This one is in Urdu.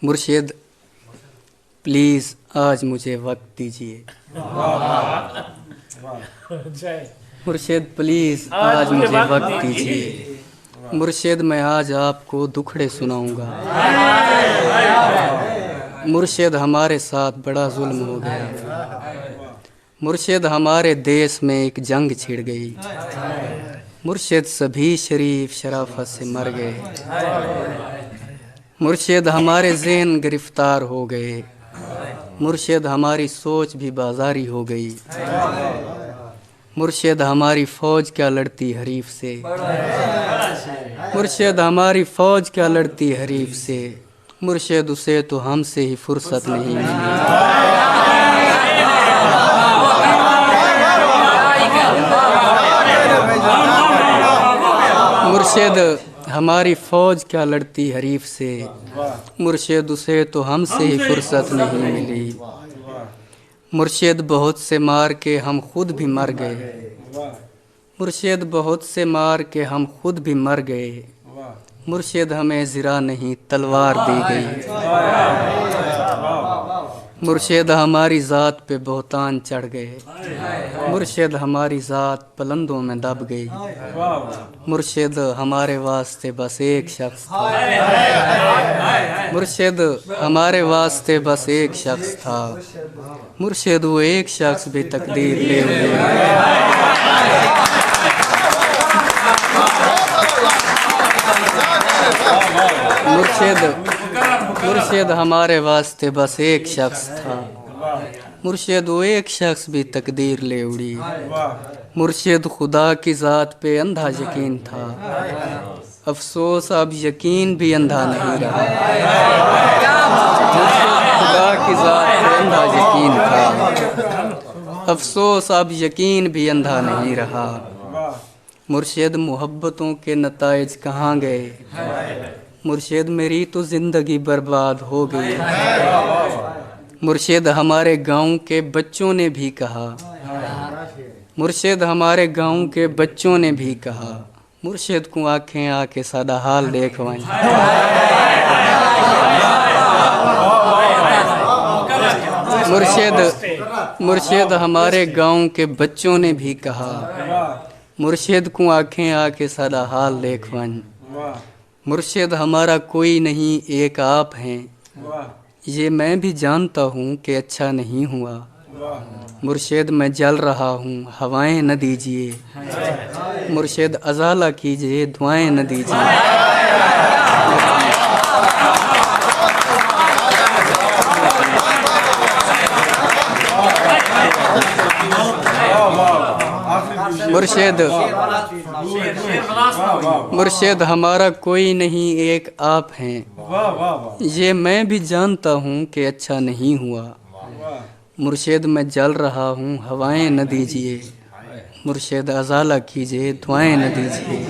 مرشد پلیز آج مجھے وقت دیجیے. مرشد پلیز آج مجھے وقت دیجیے. مرشد میں آج آپ کو دکھڑے سناؤں گا. مرشد ہمارے ساتھ بڑا ظلم ہو گیا. مرشد ہمارے دیس میں ایک جنگ چھڑ گئی. مرشد سبھی شریف شرافت سے مر گئے. مرشد ہمارے ذہن گرفتار ہو گئے. مرشد ہماری سوچ بھی بازاری ہو گئی. مرشد ہماری فوج کیا لڑتی حریف سے. مرشد ہماری فوج کیا لڑتی حریف سے. مرشد اسے تو ہم سے ہی فرصت نہیں ملی. مرشد ہماری فوج کیا لڑتی حریف سے. مرشد اسے تو ہم سے ہی فرصت نہیں ملی. مرشد بہت سے مار کے ہم خود بھی مر گئے. مرشد بہت سے مار کے ہم خود بھی مر گئے. مرشد ہمیں زرہ نہیں تلوار دی گئی. مرشد ہماری ذات پہ بہتان چڑھ گئے. مرشد ہماری ذات پلندوں میں دب گئی. مرشد ہمارے واسطے بس ایک شخص تھا. مرشد ہمارے واسطے بس ایک شخص تھا. مرشد وہ ایک شخص بھی تقدیر لے مرشد ہمارے واسطے بس ایک شخص تھا. مرشد وہ ایک شخص بھی تقدیر لے اڑی. مرشد خدا کی ذات پہ اندھا یقین تھا. افسوس اب یقین بھی اندھا نہیں رہا. مرشد خدا کی ذات پہ اندھا یقین تھا. افسوس اب یقین بھی اندھا نہیں رہا. مرشد محبتوں کے نتائج کہاں گئے. مرشد میری تو زندگی برباد ہو گئی. مرشد ہمارے گاؤں کے بچوں نے بھی کہا. مرشد ہمارے گاؤں کے بچوں نے بھی کہا. مرشد کو آنکھیں آ کے سادہ حال دیکھوائیں. مرشد ہمارے گاؤں کے بچوں نے بھی کہا. مرشد کو آنکھیں آ کے سادہ حال دیکھوائیں. مرشد ہمارا کوئی نہیں ایک آپ ہیں. یہ میں بھی جانتا ہوں کہ اچھا نہیں ہوا. مرشد میں جل رہا ہوں ہوائیں نہ دیجیے. مرشد ازالہ کیجیے دعائیں نہ دیجیے. مرشد ہمارا کوئی نہیں ایک آپ ہیں. یہ میں بھی جانتا ہوں کہ اچھا نہیں ہوا. مرشد میں جل رہا ہوں ہوائیں نہ دیجیے. مرشد ازالہ کیجیے دعائیں نہ دیجیے.